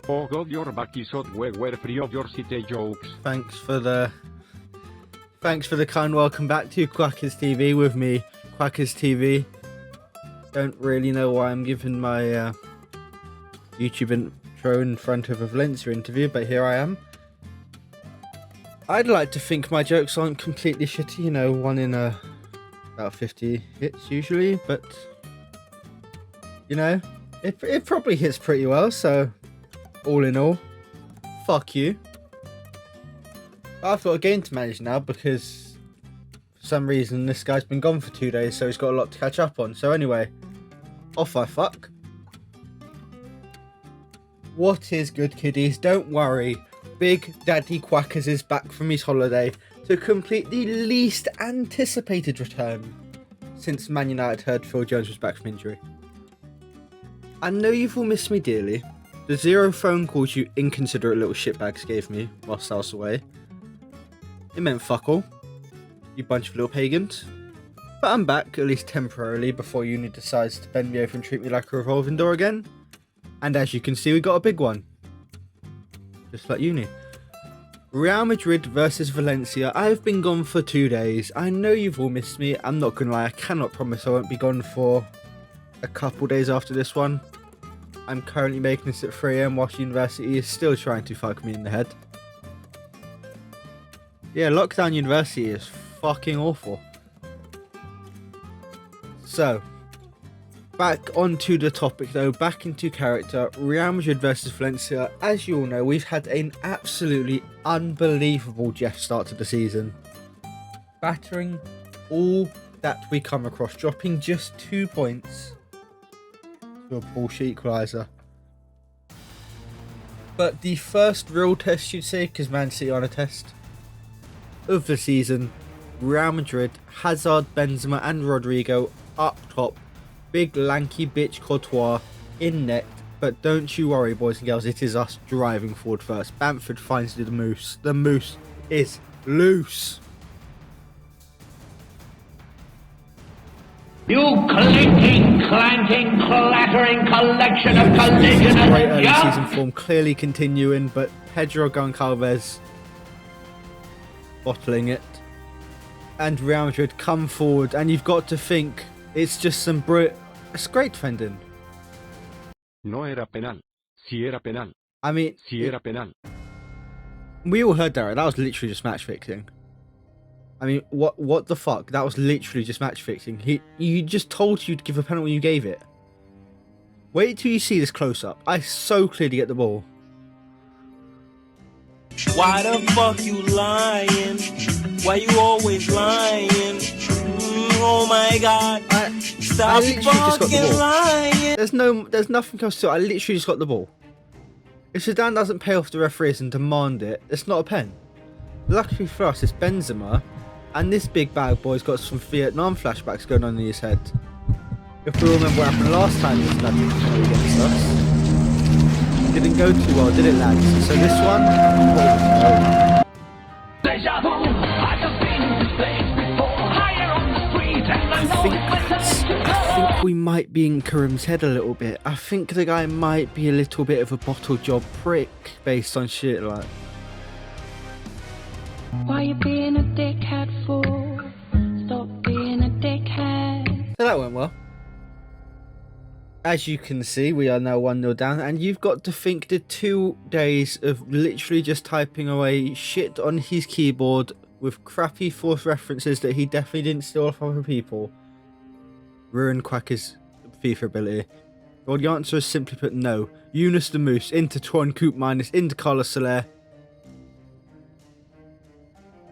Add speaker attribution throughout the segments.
Speaker 1: Oh god, your back is hot. We're free of your city jokes.
Speaker 2: Thanks for the kind welcome back to Quackers TV with me, Quackers TV. Don't really know why I'm giving my YouTube intro in front of a Valencia interview, but here I am. I'd like to think my jokes aren't completely shitty, you know, one in about 50 hits usually, but you know, it probably hits pretty well, so all in all, fuck you. I've got a game to manage now because for some reason this guy's been gone for 2 days, so he's got a lot to catch up on. So anyway, off I fuck. What is good, kiddies? Don't worry, Big Daddy Quackers is back from his holiday to complete the least anticipated return since Man United heard Phil Jones was back from injury. I know you've all missed me dearly. The 0 phone calls you inconsiderate little shitbags gave me whilst I was away, it meant fuck all, you bunch of little pagans. But I'm back, at least temporarily, before uni decides to bend me over and treat me like a revolving door again. And as you can see, we got a big one. Just like uni. Real Madrid versus Valencia. I've been gone for 2 days. I know you've all missed me. I'm not gonna lie, I cannot promise I won't be gone for a couple days after this one. I'm currently making this at 3 AM whilst university is still trying to fuck me in the head. Yeah, lockdown university is fucking awful. So, back onto the topic though, back into character. Real Madrid versus Valencia. As you all know, we've had an absolutely unbelievable Jeff start to the season. Battering all that we come across, dropping just 2 points to a bullshit equaliser. But the first real test, you'd say, because Man City on a test of the season, Real Madrid, Hazard, Benzema and Rodrigo up top, big lanky bitch Courtois in net, but don't you worry boys and girls, it is us driving forward first. Bamford finds the moose is loose.
Speaker 3: You clinking, clanking, clattering collection of collision and
Speaker 2: great early
Speaker 3: junk!
Speaker 2: season form clearly continuing, but Pedro Goncalves bottling it. And Real Madrid come forward, and you've got to think it's just it's great defending.
Speaker 1: No era penal. Si era penal.
Speaker 2: I mean,
Speaker 1: Si era penal.
Speaker 2: we all heard that, right? That was literally just match fixing. I mean, what the fuck? That was literally just match fixing. You just told you to give a penalty when you gave it. Wait till you see this close up. I so clearly get the ball.
Speaker 4: Why the fuck you lying? Why you always lying? Oh my god. Stop
Speaker 2: I literally just got the
Speaker 4: fucking
Speaker 2: ball.
Speaker 4: lying.
Speaker 2: There's nothing else to it. I literally just got the ball. If Zidane doesn't pay off the referees and demand it, it's not a pen. Luckily for us, it's Benzema, and this big bad boy's got some Vietnam flashbacks going on in his head. If we remember what happened last time this nutty against us, didn't go too well, did it, lads? So this one, I think we might be in Karim's head a little bit. I think the guy might be a little bit of a bottle job prick based on shit like.
Speaker 5: Why you being a dickhead for? Stop being a dickhead.
Speaker 2: So that went well. As you can see, we are now 1-0 down, and you've got to think the 2 days of literally just typing away shit on his keyboard with crappy forced references that he definitely didn't steal off other people ruined Quacker's FIFA ability. Well, the answer is simply put no. Yunus the Moose into Tron Coop minus into Carlos Soler.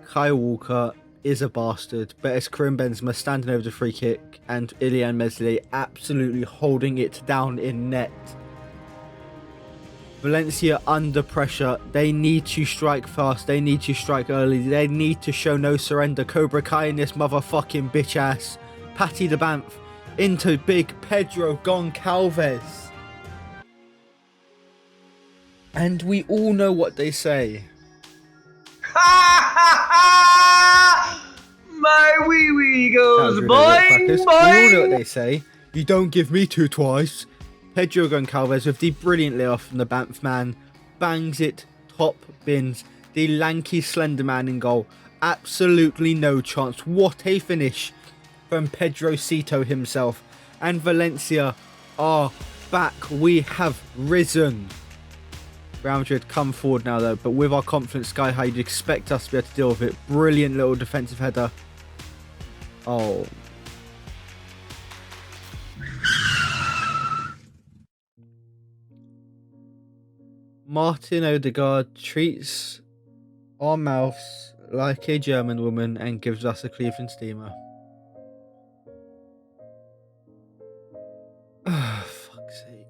Speaker 2: Kyle Walker is a bastard, but it's Karim Benzema standing over the free kick and Ilian Meslier absolutely holding it down in net. Valencia under pressure. They need to strike fast. They need to strike early. They need to show no surrender. Cobra Kai in this motherfucking bitch ass. Patty the Banff into big Pedro Goncalves. And we all know what they say.
Speaker 4: My wee wee goes
Speaker 2: Really
Speaker 4: boing
Speaker 2: we all know what
Speaker 4: boing.
Speaker 2: they say. You don't give me two twice. Pedro Goncalves with the brilliant layoff from the Banff man. Bangs it, top bins. The lanky slender man in goal. Absolutely no chance. What a finish from Pedro Cito himself. And Valencia are back. We have risen. Real Madrid come forward now though, but with our confidence sky high, you'd expect us to be able to deal with it. Brilliant little defensive header. Oh. Martin Odegaard treats our mouths like a German woman and gives us a Cleveland steamer. Fuck's sake.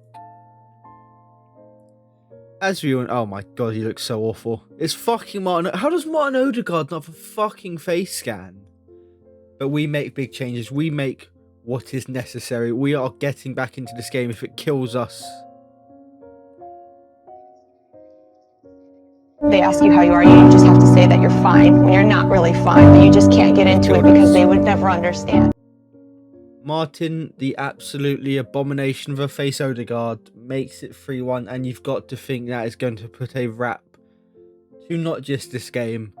Speaker 2: As we all, oh my god, he looks so awful. It's fucking Martin. How does Martin Odegaard not have a fucking face scan? But we make big changes. We make what is necessary. We are getting back into this game if it kills us.
Speaker 6: They ask you how you are, you just have to say that you're fine when you're not really fine, but you just can't get into it because they would never understand.
Speaker 2: Martin, the absolutely abomination of a face Odegaard, makes it 3-1, and you've got to think that is going to put a wrap to not just this game,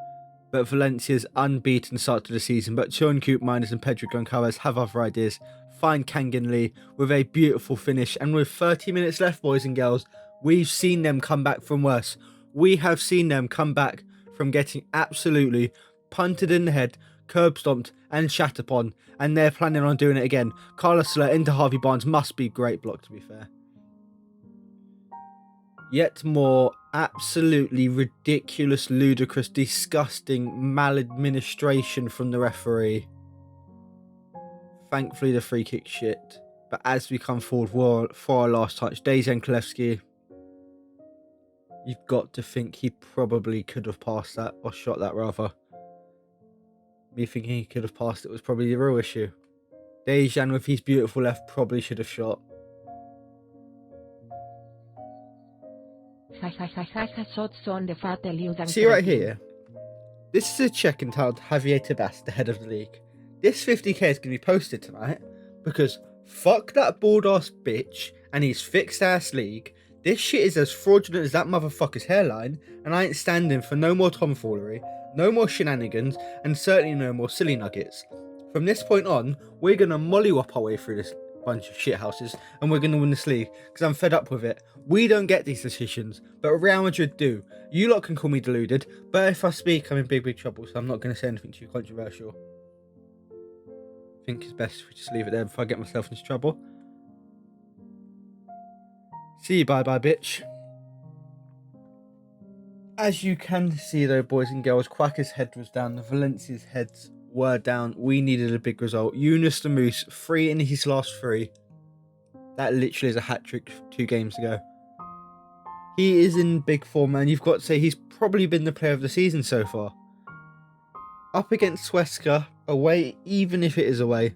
Speaker 2: but Valencia's unbeaten start to the season. But Sean Koopmeiners and Pedro Goncalves have other ideas. Find Kangin Lee with a beautiful finish, and with 30 minutes left, boys and girls, we've seen them come back from worse. We have seen them come back from getting absolutely punted in the head, curb stomped and shat upon, and they're planning on doing it again. Carlos Soler into Harvey Barnes must be great block, to be fair. Yet more absolutely ridiculous, ludicrous, disgusting maladministration from the referee. Thankfully the free kick shit, but as we come forward for our last touch, Dejan Kulevski, you've got to think he probably could have passed that, or shot that rather. Me thinking he could have passed it was probably the real issue. Dejan with his beautiful left probably should have shot. See right here, this is a check entitled Javier Tebas, the head of the league. This 50k is going to be posted tonight because fuck that bald ass bitch and his fixed ass league. This shit is as fraudulent as that motherfucker's hairline, and I ain't standing for no more tomfoolery, no more shenanigans, and certainly no more silly nuggets. From this point on, we're going to mollywop our way through this bunch of shithouses, and we're going to win this league, because I'm fed up with it. We don't get these decisions, but Real Madrid do. You lot can call me deluded, but if I speak, I'm in big trouble, so I'm not going to say anything too controversial. I think it's best if we just leave it there before I get myself into trouble. See you, bye-bye, bitch. As you can see, though, boys and girls, Quacker's head was down. The Valencia's heads were down. We needed a big result. Yunus the Moose, 3 in his last 3. That literally is a hat-trick 2 games ago. He is in big form, and you've got to say he's probably been the player of the season so far. Up against Huesca, away, even if it is away.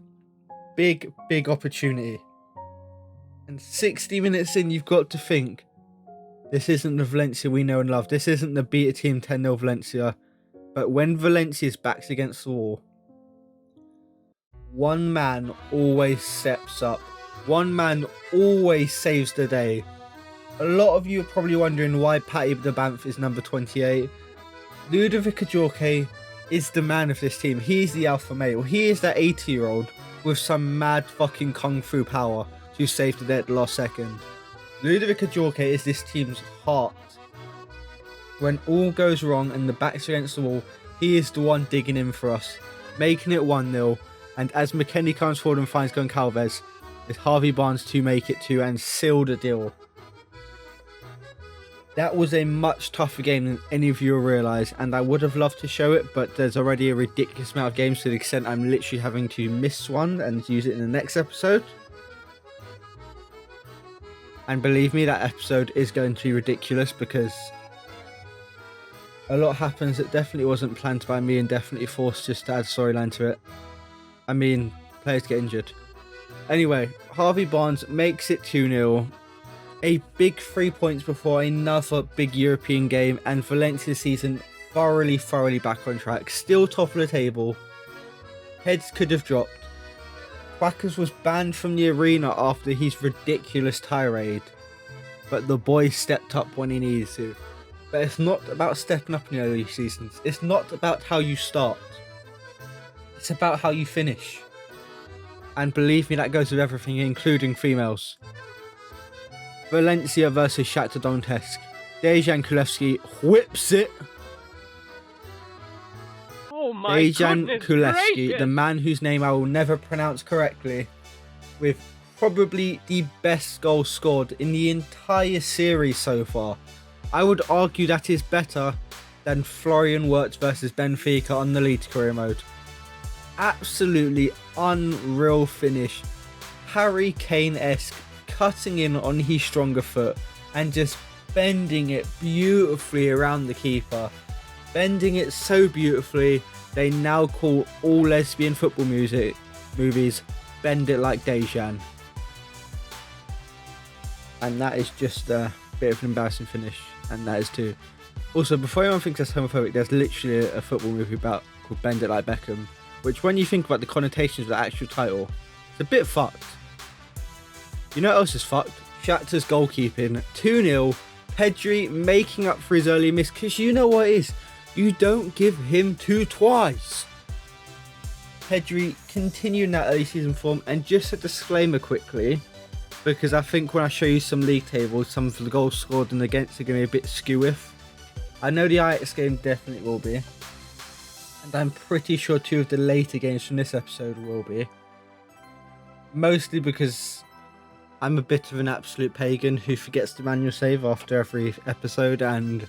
Speaker 2: Big opportunity. And 60 minutes in, you've got to think, this isn't the Valencia we know and love. This isn't the beat a team 10-0 Valencia. But when Valencia's back's against the wall, one man always steps up. One man always saves the day. A lot of you are probably wondering why Patty the Banff is number 28. Ludovic Ajorque is the man of this team. He's the alpha male. He is that 80-year-old with some mad fucking kung fu power to save the day at the last second. Ludovic Ajorque is this team's heart. When all goes wrong and the back's against the wall, he is the one digging in for us, making it 1-0. And as McKennie comes forward and finds Goncalves, it's Harvey Barnes to make it 2 and seal the deal. That was a much tougher game than any of you will realise, and I would have loved to show it, but there's already a ridiculous amount of games to the extent I'm literally having to miss one and use it in the next episode. And believe me, that episode is going to be ridiculous because a lot happens that definitely wasn't planned by me and definitely forced just to add storyline to it. I mean, players get injured. Anyway, Harvey Barnes makes it 2-0. A big 3 points before another big European game, and Valencia's season thoroughly back on track. Still top of the table. Heads could have dropped. Quackers was banned from the arena after his ridiculous tirade, but the boy stepped up when he needed to. But it's not about stepping up in the early seasons. It's not about how you start. It's about how you finish. And believe me, that goes with everything, including females. Valencia versus Shakhtar Donetsk. Dejan Kulevsky whips it.
Speaker 7: Oh my
Speaker 2: Dejan
Speaker 7: goodness
Speaker 2: Kulevsky,
Speaker 7: gracious.
Speaker 2: the man whose name I will never pronounce correctly, with probably the best goal scored in the entire series so far. I would argue that is better than Florian Wirtz versus Benfica on the Leeds career mode. Absolutely unreal finish. Harry Kane-esque, cutting in on his stronger foot and just bending it beautifully around the keeper. Bending it so beautifully, they now call all lesbian football movies Bend It Like Dejan. And that is just a bit of an embarrassing finish, and that is too. Also, before anyone thinks that's homophobic, there's literally a football movie called Bend It Like Beckham, which when you think about the connotations of the actual title, it's a bit fucked. You know what else is fucked? Shakhtar's goalkeeping, 2-0, Pedri making up for his early miss, because you know what it is? You don't give him two twice. Pedri continuing that early season form, and just a disclaimer quickly, because I think when I show you some league tables, some of the goals scored and against are going to be a bit skew-if. I know the Ajax game definitely will be, and I'm pretty sure 2 of the later games from this episode will be. Mostly because I'm a bit of an absolute pagan who forgets to manual save after every episode and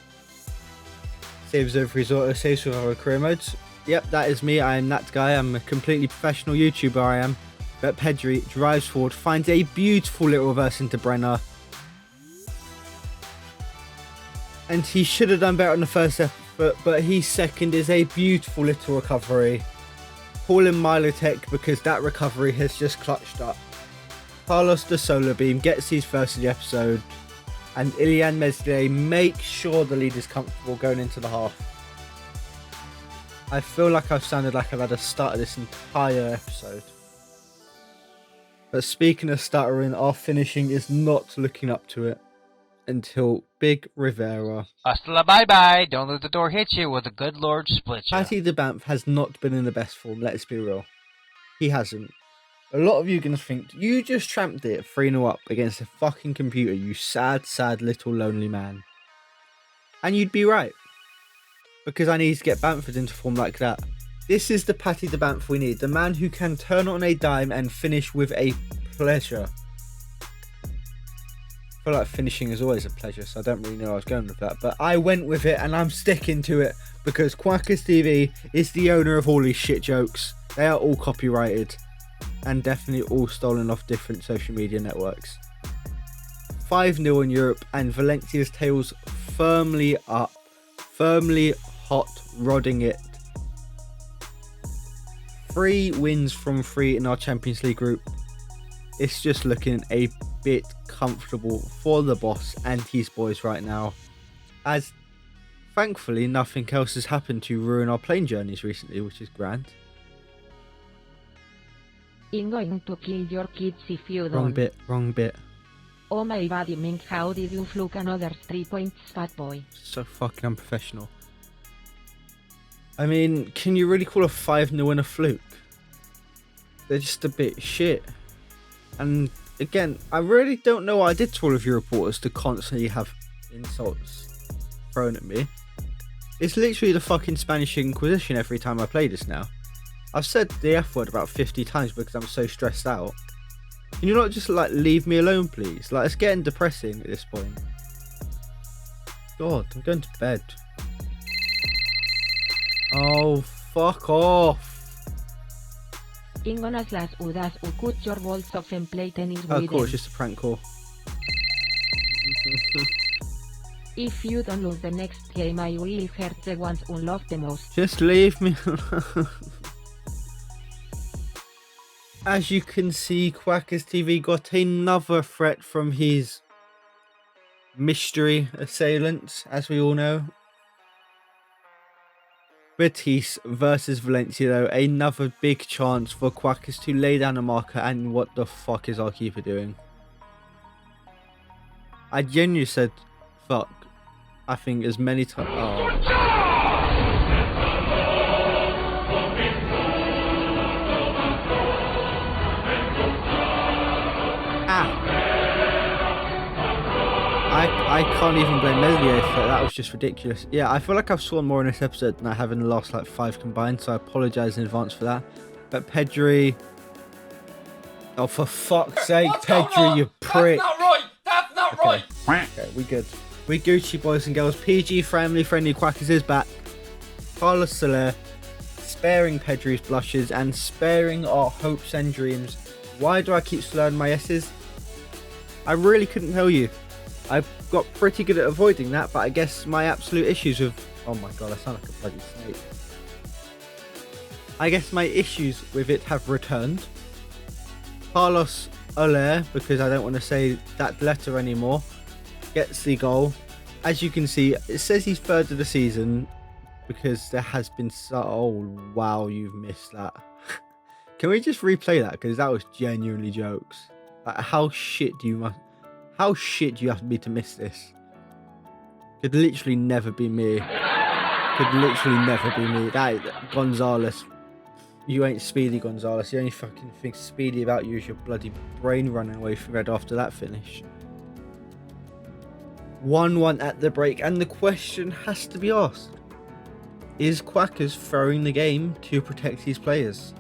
Speaker 2: saves over his auto saves with our career modes. Yep, that is me. I am that guy. I'm a completely professional YouTuber, I am. But Pedri drives forward, finds a beautiful little reverse into Brenner. And he should have done better on the first effort, but his second is a beautiful little recovery. Call him Milotek because that recovery has just clutched up. Carlos de Solar Beam gets his first of the episode, and Ilian Meslier makes sure the lead is comfortable going into the half. I feel like I've sounded like I've had a start of this entire episode. But speaking of stuttering, our finishing is not looking up to it until Big Rivera.
Speaker 8: Hasta la bye-bye. Don't let the door hit you with a good Lord split you.
Speaker 2: Patty the Banff has not been in the best form, let's be real. He hasn't. A lot of you are going to think, you just tramped it 3-0 up against a fucking computer, you sad, sad little lonely man. And you'd be right. Because I need to get Bamford into form like that. This is the Patty the Banff we need. The man who can turn on a dime and finish with a pleasure. I feel like finishing is always a pleasure, so I don't really know where I was going with that. But I went with it and I'm sticking to it because Quackers TV is the owner of all these shit jokes. They are all copyrighted and definitely all stolen off different social media networks. 5-0 in Europe and Valencia's tails firmly up. Firmly hot rodding it. 3 wins from 3 in our Champions League group. It's just looking a bit comfortable for the boss and his boys right now, as thankfully nothing else has happened to ruin our plane journeys recently, which is grand.
Speaker 9: I'm going to kill your kids if you don't.
Speaker 2: Wrong bit.
Speaker 9: Oh my body, Ming, how did you fluke another 3 points, fat boy?
Speaker 2: So fucking unprofessional. I mean, can you really call a 5-0 win a fluke? They're just a bit shit. And again, I really don't know what I did to all of you reporters to constantly have insults thrown at me. It's literally the fucking Spanish Inquisition every time I play this now. I've said the F word about 50 times because I'm so stressed out. Can you not just like leave me alone, please? Like, it's getting depressing at this point. God, I'm going to bed. Oh, fuck off.
Speaker 9: Ingonas las udas u cut your balls off and play tennis with
Speaker 2: Oh, cool, it's
Speaker 9: them.
Speaker 2: just a prank call.
Speaker 9: If you don't lose the next game, I will hurt the ones who love the most.
Speaker 2: Just leave me alone. As you can see, Quackers TV got another threat from his mystery assailant, as we all know. Betis versus Valencia though, another big chance for Quackers to lay down a marker, and what the fuck is our keeper doing? I genuinely said fuck, I think as many times. Oh. I can't even blame Meslier for that. Was just ridiculous. Yeah, I feel like I've sworn more in this episode than I have in the last like 5 combined, so I apologise in advance for that. But Pedri, oh for fuck's sake, Pedri, you prick!
Speaker 7: That's not right. That's not right.
Speaker 2: Okay, we good. We Gucci, boys and girls. PG friendly Quackers is back. Carlos Soler, sparing Pedri's blushes and sparing our hopes and dreams. Why do I keep slurring my S's? I really couldn't tell you. I've got pretty good at avoiding that, but I guess my absolute issues with... Oh my god, I sound like a bloody snake. I guess my issues with it have returned. Carlos Soler, because I don't want to say that letter anymore, gets the goal. As you can see, it says he's third of the season because there has been so... Oh, wow, you've missed that. Can we just replay that? Because that was genuinely jokes. Like, how shit do you have to be to miss this? Could literally never be me. Could literally never be me. That Gonzalez. You ain't speedy, Gonzalez. The only fucking thing speedy about you is your bloody brain running away from red after that finish. 1-1 at the break, and the question has to be asked. Is Quackers throwing the game to protect his players?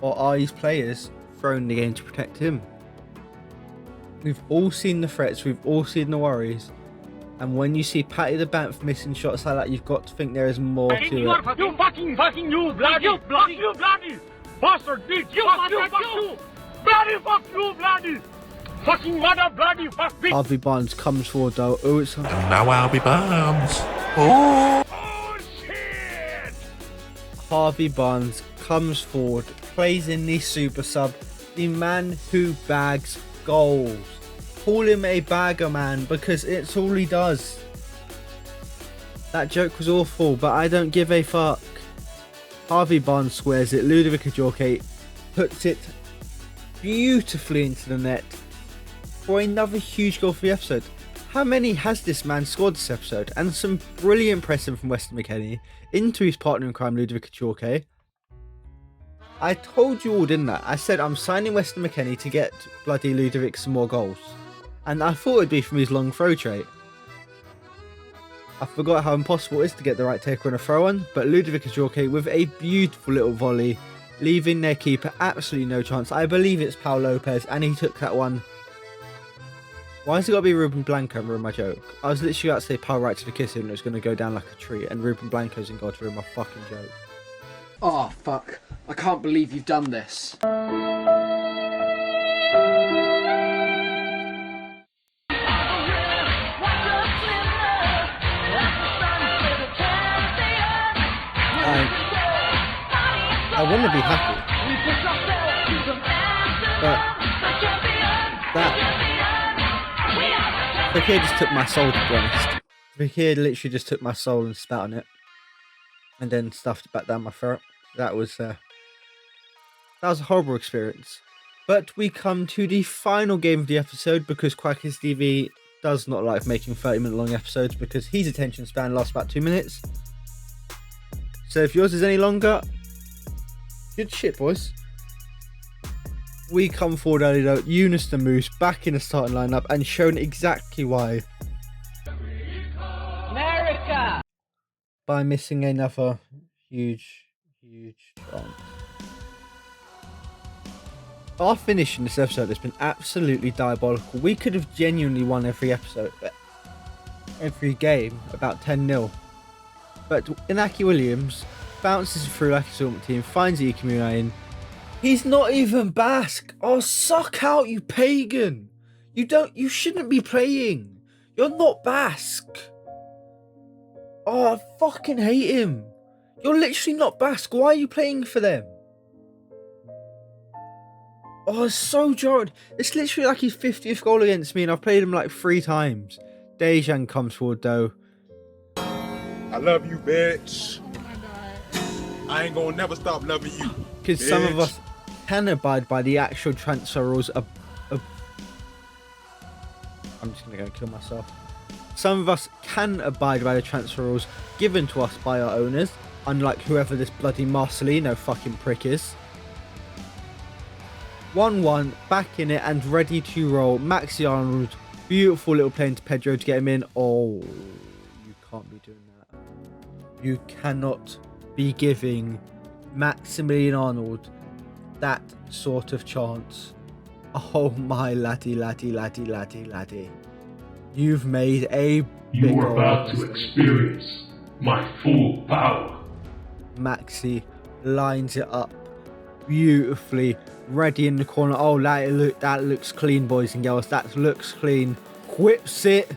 Speaker 2: Or are his players throwing the game to protect him? We've all seen the threats, we've all seen the worries, and when you see Patty the Banff missing shots like that, you've got to think there is more to it.
Speaker 3: You fucking you bloody bastard bitch, fuck you bloody fucking mother bloody fuck bitch.
Speaker 2: Harvey Barnes comes forward though. Oh, it's...
Speaker 7: And now Harvey Barnes. Oh
Speaker 3: shit!
Speaker 2: Harvey Barnes comes forward, plays in the super sub, the man who bags goals. Call him a bagger man because it's all he does. That joke was awful, but I don't give a fuck. Harvey Barnes squares it. Ludovic Ajorque puts it beautifully into the net for another huge goal for the episode. How many has this man scored this episode? And some brilliant pressing from Weston McKennie into his partner in crime, Ludovic Ajorque. I told you all, didn't I? I said I'm signing Weston McKennie to get bloody Ludovic some more goals. And I thought it'd be from his long throw trait. I forgot how impossible it is to get the right taker on a throw on, but Ludovic Ajorque with a beautiful little volley, leaving their keeper absolutely no chance. I believe it's Pau Lopez, and he took that one. Why has it got to be Ruben Blanco in my joke? I was literally about to say Pau right to the kiss and it was going to go down like a tree, and Ruben Blanco's in God to ruin my fucking joke.
Speaker 10: Oh, fuck. I can't believe you've done this.
Speaker 2: I want to be happy, but that Fekir just took my soul, to be honest. Fekir literally just took my soul and spat on it, and then stuffed it back down my throat. That was a horrible experience. But we come to the final game of the episode, because Quackers TV does not like making 30-minute long episodes because his attention span lasts about 2 minutes. So if yours is any longer, good shit, boys. We come forward early though, Yunus the Moose back in the starting lineup and shown exactly why.
Speaker 3: America!
Speaker 2: By missing another huge chance. Our finish in this episode has been absolutely diabolical. We could have genuinely won every game about 10-0. But Inaki Williams bounces through like a Storm team, finds Ikemunain. He's not even Basque. Oh, suck out, you pagan. You shouldn't be playing. You're not Basque. Oh, I fucking hate him. You're literally not Basque. Why are you playing for them? Oh, it's so jarring. It's literally like his 50th goal against me and I've played him like 3 times. Dejan comes forward though.
Speaker 7: I love you, bitch. I ain't gonna never stop loving you.
Speaker 2: Because some of us can abide by the actual transfer rules of I'm just gonna go kill myself. Some of us can abide by the transfer rules given to us by our owners, unlike whoever this bloody Marcelino fucking prick is. 1-1, back in it and ready to roll. Maxi Arnold, beautiful little play into Pedro to get him in. Oh, you can't be doing that. You cannot be giving Maximilian Arnold that sort of chance. Oh my laddie. You've made a big
Speaker 3: You are about to experience my full power.
Speaker 2: Maxi lines it up beautifully, ready in the corner. Oh, that looks clean, boys and girls. That looks clean. Whips it.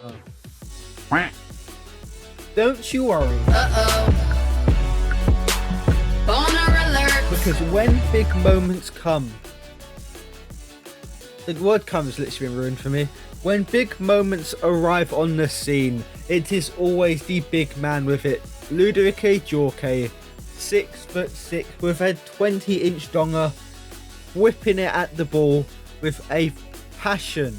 Speaker 2: Oh. Don't you worry.
Speaker 11: Boner alert.
Speaker 2: Because when big moments come, the word "come" has literally been ruined for me. When big moments arrive on the scene, it is always the big man with it. Ludovic Jorke, 6'6", with a 20-inch donger, whipping it at the ball with a passion.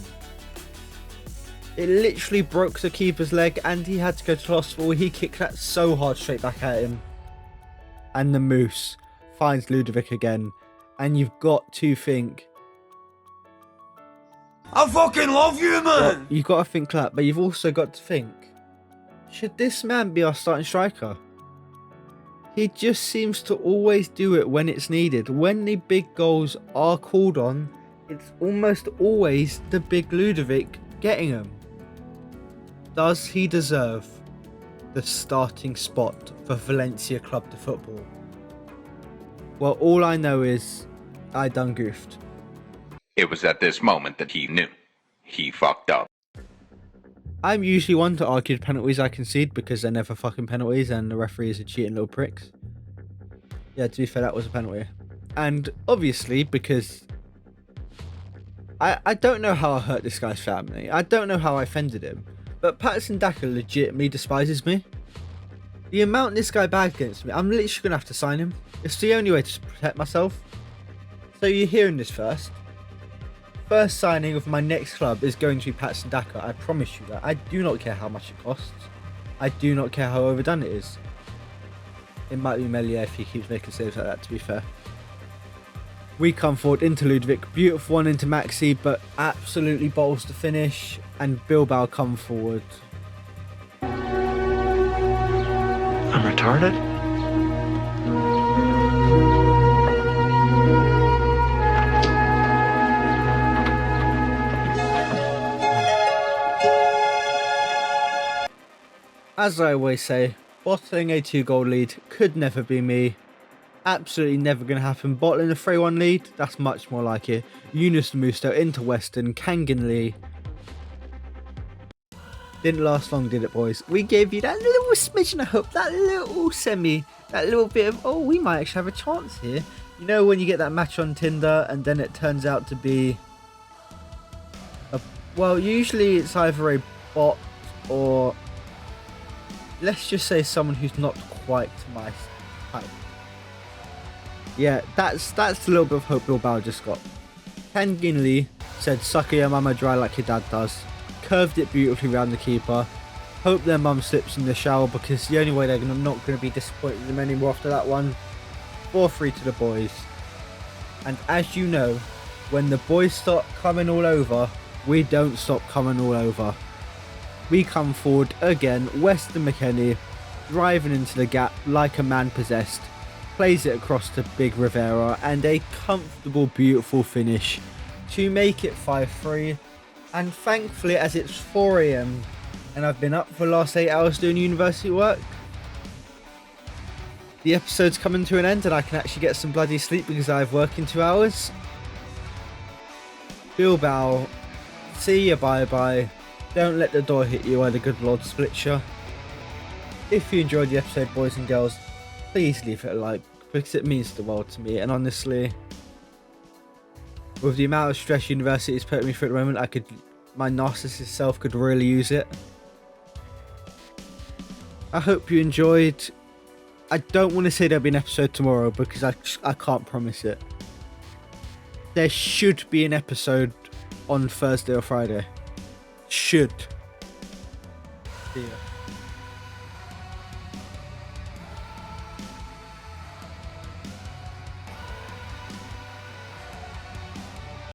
Speaker 2: It literally broke the keeper's leg and he had to go to the hospital. He kicked that so hard straight back at him. And the Moose finds Ludovic again. And you've got to think,
Speaker 4: I fucking love you, man!
Speaker 2: well, you've got to think that, but you've also got to think, should this man be our starting striker? He just seems to always do it when it's needed. When the big goals are called on, it's almost always the big Ludovic getting them. Does he deserve the starting spot for Valencia Club de Football? Well, all I know is I done goofed.
Speaker 12: It was at this moment that he knew. He fucked up.
Speaker 2: I'm usually one to argue the penalties I concede because they're never fucking penalties and the referees are cheating little pricks. Yeah, to be fair, that was a penalty. And obviously, because I don't know how I hurt this guy's family. I don't know how I offended him. But Patterson Daka legitimately despises me. The amount this guy bagged against me, I'm literally going to have to sign him. It's the only way to protect myself. So you're hearing this first. First signing of my next club is going to be Patterson Daka. I promise you that. I do not care how much it costs. I do not care how overdone it is. It might be Melier if he keeps making saves like that, to be fair. We come forward into Ludovic. Beautiful one into Maxi, but absolutely balls to finish. And Bilbao come forward.
Speaker 7: I'm retarded?
Speaker 2: As I always say, bottling a 2-goal lead could never be me. Absolutely never going to happen. Bottling a 3-1 lead, that's much more like it. Yunus Musto into Weston, Kangin Lee. Didn't last long, did it, boys? We gave you that little smidgen of hope, that little semi, that little bit of, oh, we might actually have a chance here. You know when you get that match on Tinder and then it turns out to be, well, usually it's either a bot or, let's just say, someone who's not quite my type. Yeah, that's a little bit of hope Bilbao just got. Kangin Lee said, sucker your mama dry like your dad does. Curved it beautifully around the keeper. Hope their mum slips in the shower because the only way they're not going to be disappointed in them anymore after that one. 4-3 to the boys. And as you know, when the boys start coming all over, we don't stop coming all over. We come forward again. Weston McKennie driving into the gap like a man possessed. Plays it across to Big Rivera and a comfortable, beautiful finish to make it 5-3. And thankfully, as it's 4 AM and I've been up for the last 8 hours doing university work, the episode's coming to an end and I can actually get some bloody sleep because I have work in 2 hours. Bilbao, see ya, bye-bye. Don't let the door hit you while the good Lord splits you. If you enjoyed the episode, boys and girls, please leave it a like because it means the world to me. And honestly, with the amount of stress university is putting me through at the moment, my narcissist self could really use it. I hope you enjoyed. I don't want to say there'll be an episode tomorrow because I can't promise it. There should be an episode on Thursday or Friday. Should. Yeah.